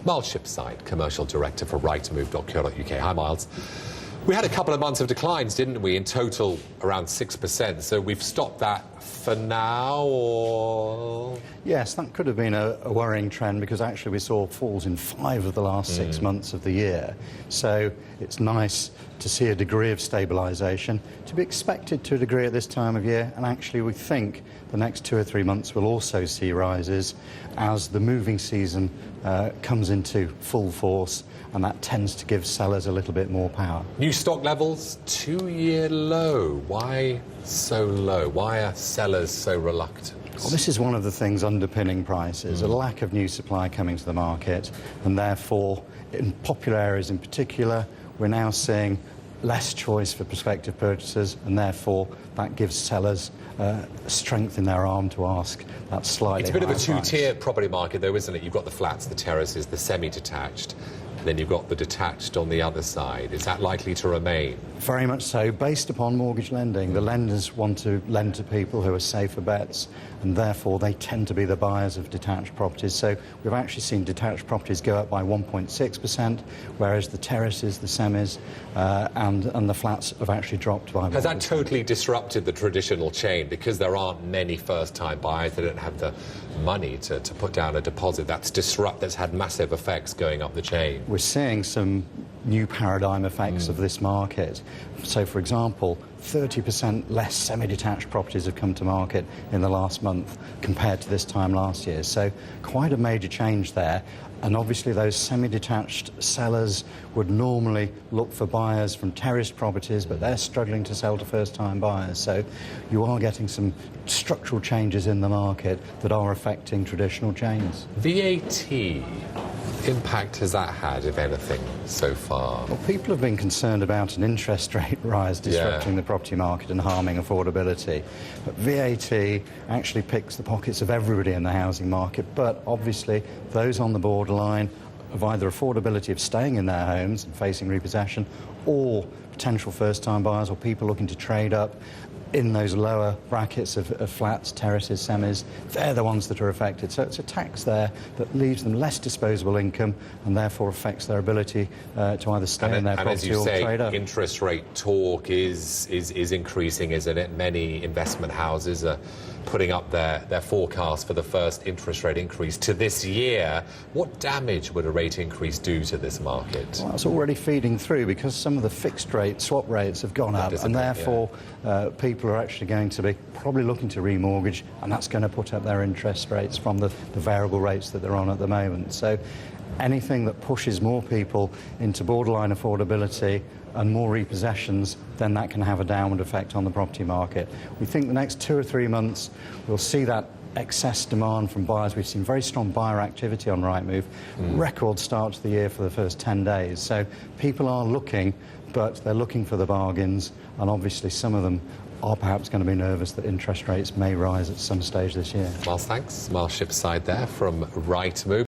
Miles Shipside, Commercial Director for Rightmove.co.uk. Hi, Miles. We had a couple of months of declines, didn't we? In total, around 6%. So we've stopped that for now, or...? Yes, that could have been a worrying trend, because actually we saw falls in 5 of the last 6 months of the year. So it's nice to see a degree of stabilisation, to be expected to a degree at this time of year, and actually we think the next 2 or 3 months will also see rises as the moving season comes into full force, and that tends to give sellers a little bit more power. New stock levels, 2-year low. Why so low? Why are sellers so reluctant? Well, this is one of the things underpinning prices, a lack of new supply coming to the market, and therefore, in popular areas in particular, we're now seeing less choice for prospective purchasers, and therefore that gives sellers strength in their arm to ask that slightly It's a bit of a higher two-tier price. property market, though, isn't it? You've got the flats, the terraces, the semi-detached, and then you've got the detached on the other side. Is that likely to remain? Very much so, based upon mortgage lending. The lenders want to lend to people who are safer bets, and therefore they tend to be the buyers of detached properties. So we've actually seen detached properties go up by 1.6%, whereas the terraces, the semis, and the flats have actually dropped by 1%. Has that totally disrupted the traditional chain? Because there aren't many first-time buyers, they don't have the money to put down a deposit. That's had massive effects going up the chain. We're seeing some new paradigm effects of this market. So, for example, 30% less semi-detached properties have come to market in the last month compared to this time last year. So quite a major change there. And obviously those semi-detached sellers would normally look for buyers from terraced properties, but they're struggling to sell to first-time buyers. So you are getting some structural changes in the market that are affecting traditional chains. VAT, impact has that had, if anything, so far? Well, people have been concerned about an interest rate rise disrupting the property market and harming affordability. But VAT actually picks the pockets of everybody in the housing market, but obviously those on the borderline of either affordability of staying in their homes and facing repossession, or potential first-time buyers or people looking to trade up in those lower brackets of flats, terraces, semis, they're the ones that are affected. So it's a tax there that leaves them less disposable income and therefore affects their ability to either stay in their property or trade up. Interest rate talk is increasing, isn't it? Many investment houses are putting up their forecast for the first interest rate increase to this year. What damage would a rate increase do to this market? Well, that's already feeding through, because some of the fixed rate swap rates have gone up, and therefore people are actually going to be probably looking to remortgage, and that's going to put up their interest rates from the variable rates that they're on at the moment. So anything that pushes more people into borderline affordability and more repossessions, then that can have a downward effect on the property market. We think the next 2 or 3 months we'll see that excess demand from buyers. We've seen very strong buyer activity on Rightmove, record start to the year for the first 10 days. So people are looking, but they're looking for the bargains, and obviously some of them are perhaps going to be nervous that interest rates may rise at some stage this year. Miles, thanks. Miles Shipside there from Rightmove.